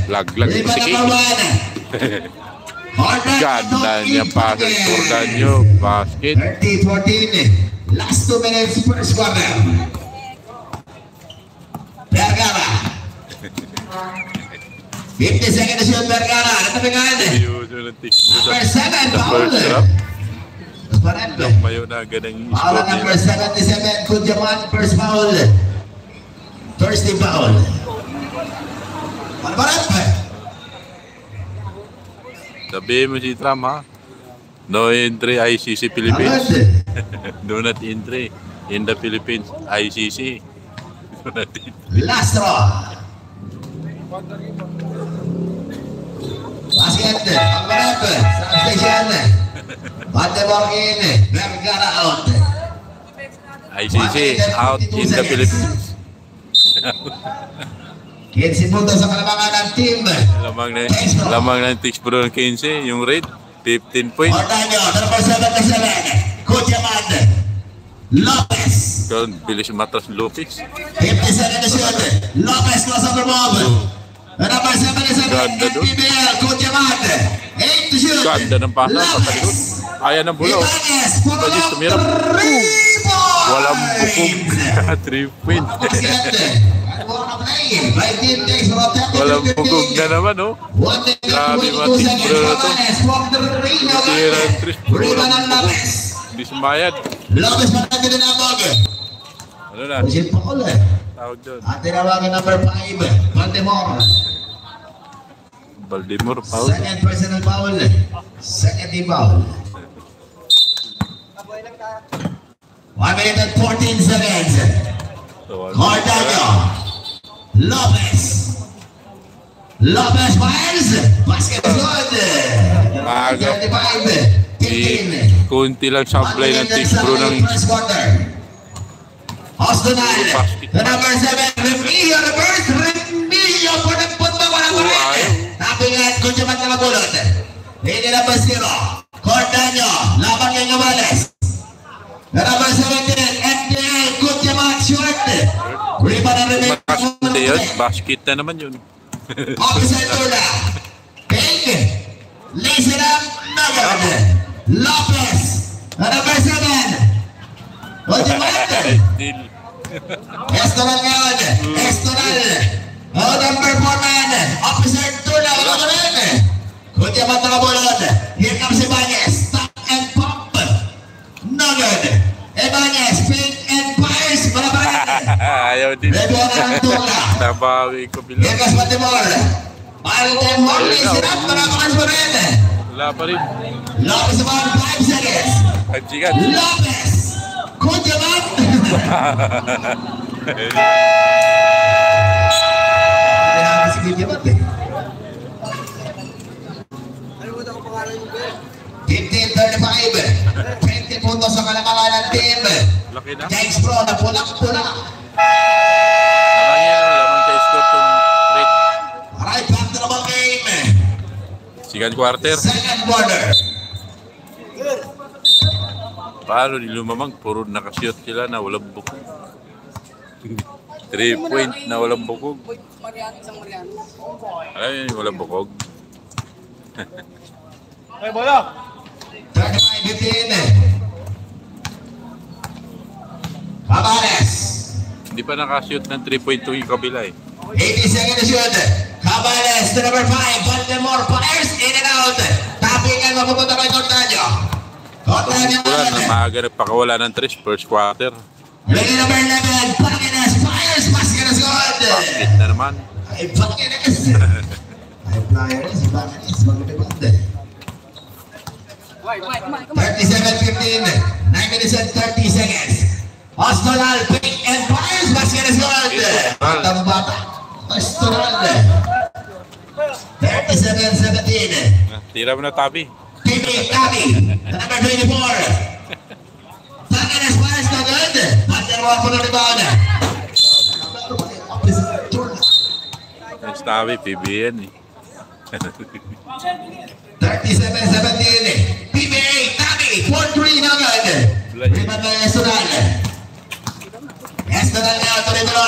Lag-lag po si Kiki. Ganda niya pa sa Jordanyo. Basket. 30-14. Last 2 minutes first quarter. Vergara. 50 seconds to shoot Vergara. Natabigan. Number 7, foul. Mayo na ganang foul number 77, Kudyaman, first foul. First team foul. Malbarat. Sabihin mo si Tram, ha? No entry ICC Philippines. Do not entry in the Philippines ICC. Do not entry. Last draw. Basket. Malbarat. Substation. Pandeborgin. Vergara out. ICC out in the Philippines. 15 puntos sa kalamangan ng team. Lamang ng Tixbro ng 15, yung rate, 15 points. Ordanyo, number 77, Kudyaman, Lopez. Bilis matras Lopez. 50 seconds to shoot. Lopez crossover move. Number 77, NPBL, Kudyaman. 8 to shoot. Ganda ng pasa sa talikod. Ayan ang bulaw. Pagis tumirap. Walang bukog. 3 points. Walang bukog na naman, no? Grabe mga Tixbro na to. Tira ang Tixbro. Walang bukog. Hindi sumayad. Lopez matagin din ang bog. Ano na? Tawag doon. At tinawagan number 5, Valdemar. Valdemar, foul. Second personal foul. Second team foul. 1 minute and 14 seconds. Ordanyo. Lopez. Lopez fires. Basket is good. 35. Kunti lang supply ng Tixbro ng Hostonal. Number 7. Remilio reverse. Remilio for the football. Walang parin. Tapingan. Kudyaman na magulot. Hindi na ba 0. Ordanyo. Laban kay Gavales. Number 17. NPL. Kudyaman short. Rebound na rin. Basket na naman yun. Opposite Tula. Pink. Lace it up. Nugget. Lopez. Number 7. Kudyaman. Estoral ngayon. Estoral. Number 4 man. Opposite Tula. Wala ka rin. Kudyaman nakabulod. Here comes Ibanez. Stop and pump. Nugget. Ibanez. Pink and fires. Wala pa rin. Ayaw din. Nabawi ko bilang. Here comes Valdemar. Valdemar. Lace it up. Nakakakas pa rin. Wala pa rin. Lopez about 5 seconds. Kajigan. Lopez. Kudyaman. Kaya si Kudyaman eh. 15-35. 20 puntos sa kalamangan ng team. Laki na. Tixbro na pulang-pula. Lamang kay score itong rate. Right back to the ball game. Second quarter. Second quarter. Paano ni Lumamang? Puro nakashoot sila na walang bukog. 3 point na walang bukog. Alam yun yung walang bukog. Ay, bola! 35-15. Cabanes. Hindi pa nakashoot ng 3.2 yung kabila eh. 80 seconds to shoot. Cabanes to number 5. Valdemar fires in and out. Tapingan mapupunta kay Ordanyo. Ordanyo Wala na maaga nagpakawala ng 3 first quarter. Lady number 11. Paginas fires. Basket is good. Basket na naman. Ay, Paginas. Ay, Flyers. Paginas. Magdebate. 37-15. 9 minutes and 30 seconds. Hostonal, Pink and fires. Basket is good. Batang bata. Hostonal. 37-17. Tira mo na Tabi. Pipi, Tabi. Number 24. Paginas fires na good. Valdemar for the rebound. Nice Tabi, PBN eh. 37-17. PBA, Tabi, 4-3 na agad. Rebound na Estoral. Estoral na, tuloy-tuloy.